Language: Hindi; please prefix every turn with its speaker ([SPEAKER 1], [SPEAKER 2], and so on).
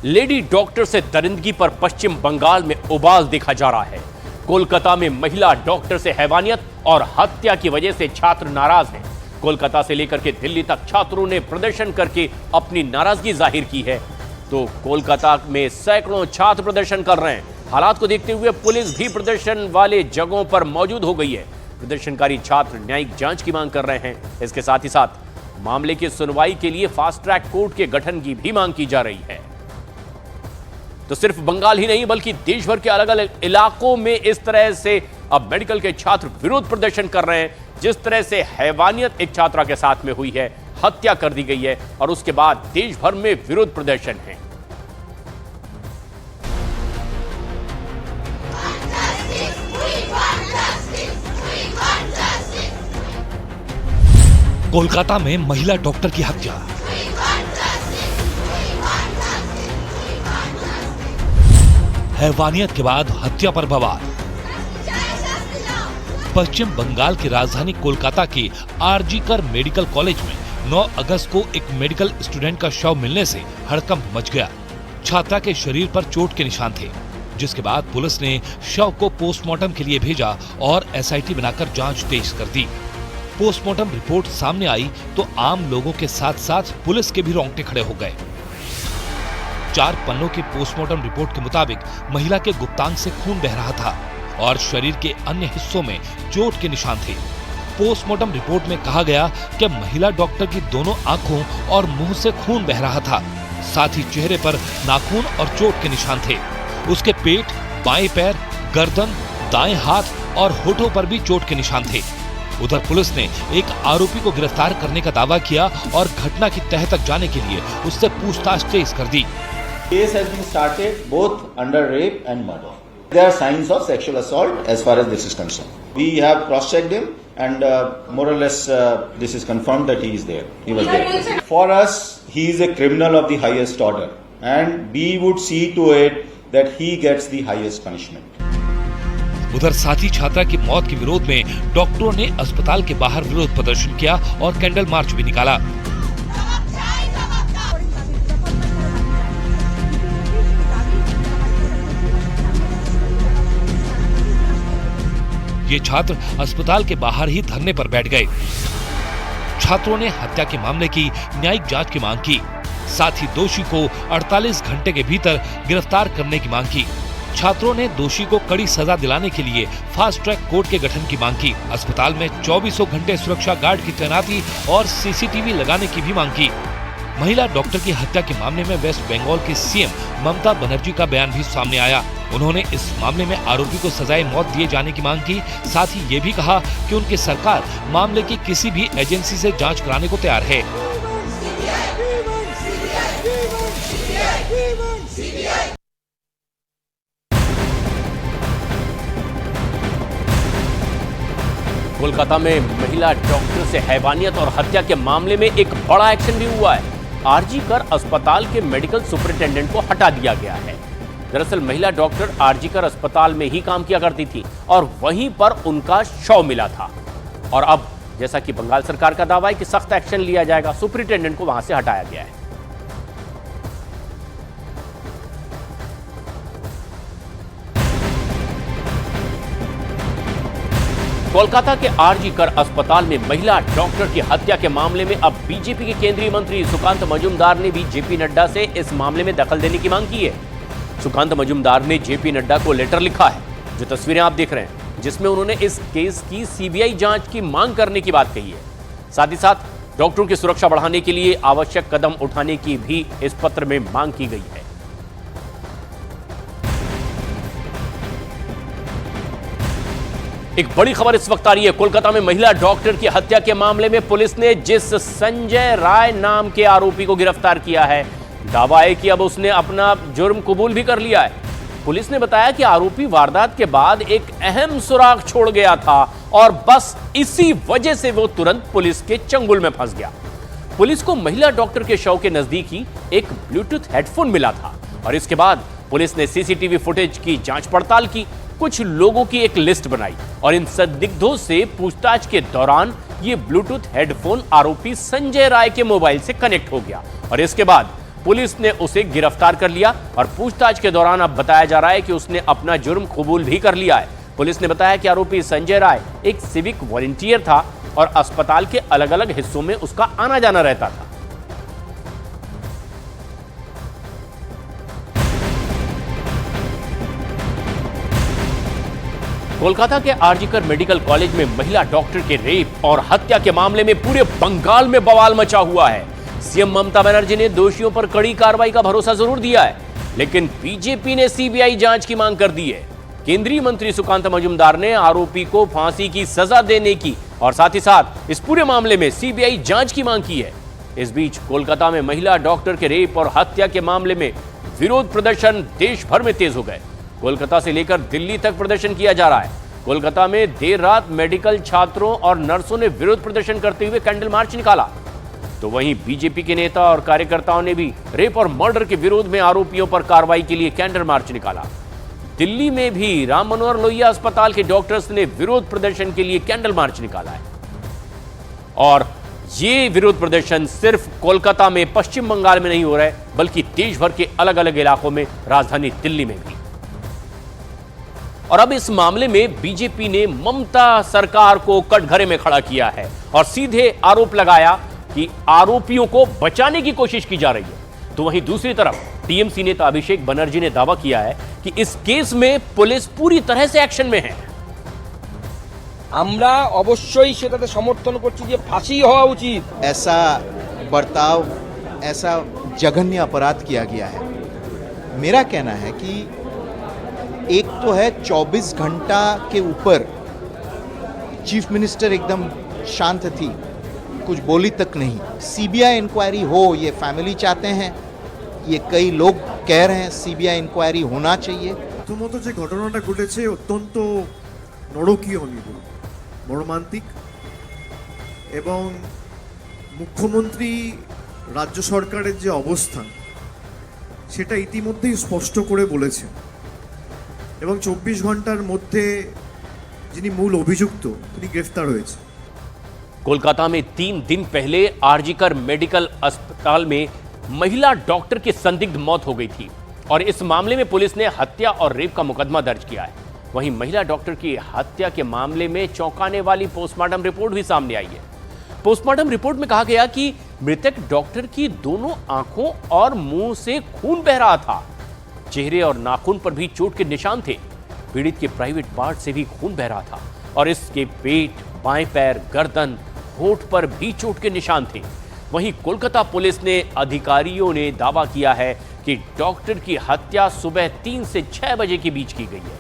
[SPEAKER 1] लेडी डॉक्टर से दरिंदगी पर पश्चिम बंगाल में उबाल देखा जा रहा है। कोलकाता में महिला डॉक्टर से हैवानियत और हत्या की वजह से छात्र नाराज हैं। कोलकाता से लेकर के दिल्ली तक छात्रों ने प्रदर्शन करके अपनी नाराजगी जाहिर की है। तो कोलकाता में सैकड़ों छात्र प्रदर्शन कर रहे हैं। हालात को देखते हुए पुलिस भी प्रदर्शन वाले जगहों पर मौजूद हो गई है। प्रदर्शनकारी छात्र न्यायिक जांच की मांग कर रहे हैं। इसके साथ ही साथ मामले की सुनवाई के लिए फास्ट ट्रैक कोर्ट के गठन की भी मांग की जा रही है। तो सिर्फ बंगाल ही नहीं बल्कि देश भर के अलग अलग इलाकों में इस तरह से अब मेडिकल के छात्र विरोध प्रदर्शन कर रहे हैं। जिस तरह से हैवानियत एक छात्रा के साथ में हुई है, हत्या कर दी गई है और उसके बाद देश भर में विरोध प्रदर्शन है।
[SPEAKER 2] कोलकाता में महिला डॉक्टर की हत्या। हैवानियत के बाद हत्या पर बवाल। पश्चिम बंगाल की राजधानी कोलकाता के आरजीकर मेडिकल कॉलेज में 9 अगस्त को एक मेडिकल स्टूडेंट का शव मिलने से हड़कंप मच गया। छात्रा के शरीर पर चोट के निशान थे, जिसके बाद पुलिस ने शव को पोस्टमार्टम के लिए भेजा और एसआईटी बनाकर जांच तेज कर दी। पोस्टमार्टम रिपोर्ट सामने आई तो आम लोगों के साथ साथ पुलिस के भी रोंगटे खड़े हो गए। 4 पन्नों की पोस्टमार्टम रिपोर्ट के मुताबिक महिला के गुप्तांग से खून बह रहा था और शरीर के अन्य हिस्सों में चोट के निशान थे। पोस्टमार्टम रिपोर्ट में कहा गया कि महिला डॉक्टर की दोनों आंखों और मुंह से खून बह रहा था। साथ ही चेहरे पर नाखून और चोट के निशान थे। उसके पेट, बाएं पैर, गर्दन, दाएं हाथ और होठों पर भी चोट के निशान थे। उधर पुलिस ने एक आरोपी को गिरफ्तार करने का दावा किया और घटना की तह तक जाने के लिए उससे पूछताछ तेज कर दी।
[SPEAKER 3] Case has been started both under rape and murder. There are signs of sexual assault as far as this is concerned. We have cross-checked him and more or less this is confirmed that he is there. He was there. For us, he is a criminal of the highest order and we would see to it that he gets the highest punishment.
[SPEAKER 2] उधर साथी छात्रा की मौत के विरोध में डॉक्टरों ने अस्पताल के बाहर विरोध प्रदर्शन किया और कैंडल मार्च भी निकाला। ये छात्र अस्पताल के बाहर ही धरने पर बैठ गए। छात्रों ने हत्या के मामले की न्यायिक जांच की मांग की। साथ ही दोषी को 48 घंटे के भीतर गिरफ्तार करने की मांग की। छात्रों ने दोषी को कड़ी सजा दिलाने के लिए फास्ट ट्रैक कोर्ट के गठन की मांग की। अस्पताल में 24 घंटे सुरक्षा गार्ड की तैनाती और सीसीटीवी लगाने की भी मांग की। महिला डॉक्टर की हत्या के मामले में वेस्ट बंगाल की सीएम ममता बनर्जी का बयान भी सामने आया। उन्होंने इस मामले में आरोपी को सजाए मौत दिए जाने की मांग की। साथ ही ये भी कहा कि उनकी सरकार मामले की किसी भी एजेंसी से जांच कराने को तैयार है।
[SPEAKER 1] कोलकाता में महिला डॉक्टर से हैवानियत और हत्या के मामले में एक बड़ा एक्शन भी हुआ है। आरजीकर अस्पताल के मेडिकल सुपरिटेंडेंट को हटा दिया गया है। दरअसल महिला डॉक्टर आरजीकर अस्पताल में ही काम किया करती थी और वहीं पर उनका शव मिला था। और अब जैसा कि बंगाल सरकार का दावा है कि सख्त एक्शन लिया जाएगा, सुपरिटेंडेंट को वहां से हटाया गया है। कोलकाता के आरजीकर अस्पताल में महिला डॉक्टर की हत्या के मामले में अब बीजेपी के केंद्रीय मंत्री सुकांत मजूमदार ने भी जेपी नड्डा से इस मामले में दखल देने की मांग की है। सुकांत मजूमदार ने जेपी नड्डा को लेटर लिखा है, जो तस्वीरें आप देख रहे हैं, जिसमें उन्होंने इस केस की सीबीआई जांच की मांग करने की बात कही है। साथ ही साथ डॉक्टरों की सुरक्षा बढ़ाने के लिए आवश्यक कदम उठाने की भी इस पत्र में मांग की गई है। एक बड़ी खबर इस वक्त आ रही है। कोलकाता में महिला डॉक्टर की हत्या के मामले में पुलिस ने जिस संजय राय नाम के आरोपी को गिरफ्तार किया है, दावा है कि अब उसने अपना जुर्म कबूल भी कर लिया है। पुलिस ने बताया कि आरोपी वारदात के बाद एक अहम सुराग छोड़ गया था और बस इसी वजह से वो तुरंत पुलिस के चंगुल में फंस गया। पुलिस को महिला डॉक्टर के शव के नजदीक ही एक ब्लूटूथ हेडफोन मिला था और इसके बाद पुलिस ने सीसीटीवी फुटेज की जांच पड़ताल की, कुछ लोगों की एक लिस्ट बनाई और इन संदिग्धों से पूछताछ के दौरान ये ब्लूटूथ हेडफोन आरोपी संजय राय के मोबाइल से कनेक्ट हो गया और इसके बाद पुलिस ने उसे गिरफ्तार कर लिया और पूछताछ के दौरान अब बताया जा रहा है कि उसने अपना जुर्म कबूल भी कर लिया है। पुलिस ने बताया कि आरोपी संजय राय एक सिविक वॉलंटियर था और अस्पताल के अलग अलग हिस्सों में उसका आना जाना रहता था। कोलकाता के आरजीकर मेडिकल कॉलेज में महिला डॉक्टर के रेप और हत्या के मामले में पूरे बंगाल में बवाल मचा हुआ है। सीएम ममता बनर्जी ने दोषियों पर कड़ी कार्रवाई का भरोसा जरूर दिया है, लेकिन बीजेपी ने सीबीआई जांच की मांग कर दी है। केंद्रीय मंत्री सुकांत मजूमदार ने आरोपी को फांसी की सजा देने की और साथ ही साथ इस पूरे मामले में सीबीआई जांच की मांग की है। इस बीच कोलकाता में महिला डॉक्टर के रेप और हत्या के मामले में विरोध प्रदर्शन देश भर में तेज हो गए। कोलकाता से लेकर दिल्ली तक प्रदर्शन किया जा रहा है। कोलकाता में देर रात मेडिकल छात्रों और नर्सों ने विरोध प्रदर्शन करते हुए कैंडल मार्च निकाला, तो वहीं बीजेपी के नेता और कार्यकर्ताओं ने भी रेप और मर्डर के विरोध में आरोपियों पर कार्रवाई के लिए कैंडल मार्च निकाला। दिल्ली में भी राम मनोहर लोहिया अस्पताल के डॉक्टर्स ने विरोध प्रदर्शन के लिए कैंडल मार्च निकाला है। और ये विरोध प्रदर्शन सिर्फ कोलकाता में, पश्चिम बंगाल में नहीं हो रहा है, बल्कि देश भर के अलग अलग इलाकों में, राजधानी दिल्ली में भी। और अब इस मामले में बीजेपी ने ममता सरकार को कटघरे में खड़ा किया है और सीधे आरोप लगाया कि आरोपियों को बचाने की कोशिश की जा रही है। तो वहीं दूसरी तरफ टीएमसी नेता अभिषेक बनर्जी ने दावा किया है कि इस केस में पुलिस पूरी तरह से एक्शन में है।
[SPEAKER 4] আমরা অবশ্যই সেটাতে সমর্থন করছি যে ফাঁসি হওয়া উচিত।
[SPEAKER 5] ऐसा बर्ताव, ऐसा जघन्य अपराध किया गया है। मेरा कहना है कि एक तो है 24 घंटा के ऊपर चीफ मिनिस्टर एकदम शांत थी, कुछ बोली तक नहीं। सीबीआई इंक्वायरी हो, ये फैमिली चाहते हैं, ये कई लोग कह रहे हैं सीबीआई इंक्वायरी होना चाहिए।
[SPEAKER 6] প্রথমত যে ঘটনাটা ঘটেছে অত্যন্ত নরকীয়, আমি বলব মর্মান্তিক, এবং মুখ্যমন্ত্রী রাজ্য সরকারের যে অবস্থান সেটা ইতিমধ্যেই স্পষ্ট করে বলেছেন, এবং 24 ঘন্টার মধ্যে যিনি মূল অভিযুক্ত তিনি গ্রেফতার হয়েছে।
[SPEAKER 1] कोलकाता में 3 दिन पहले आरजीकर मेडिकल अस्पताल में महिला डॉक्टर की संदिग्ध मौत हो गई थी और इस मामले में पुलिस ने हत्या और रेप का मुकदमा दर्ज किया है। वहीं महिला डॉक्टर की हत्या के मामले में चौंकाने वाली पोस्टमार्टम रिपोर्ट भी सामने आई है। पोस्टमार्टम रिपोर्ट में कहा गया कि मृतक डॉक्टर की दोनों आंखों और मुंह से खून बह रहा था। चेहरे और नाखून पर भी चोट के निशान थे। पीड़ित के प्राइवेट पार्ट से भी खून बह रहा था और इसके पेट, बाएं पैर, गर्दन, होठ पर भी चोट के निशान थे। वहीं कोलकाता पुलिस ने अधिकारियों ने दावा किया है कि डॉक्टर की हत्या सुबह 3 से 6 बजे के बीच की गई है।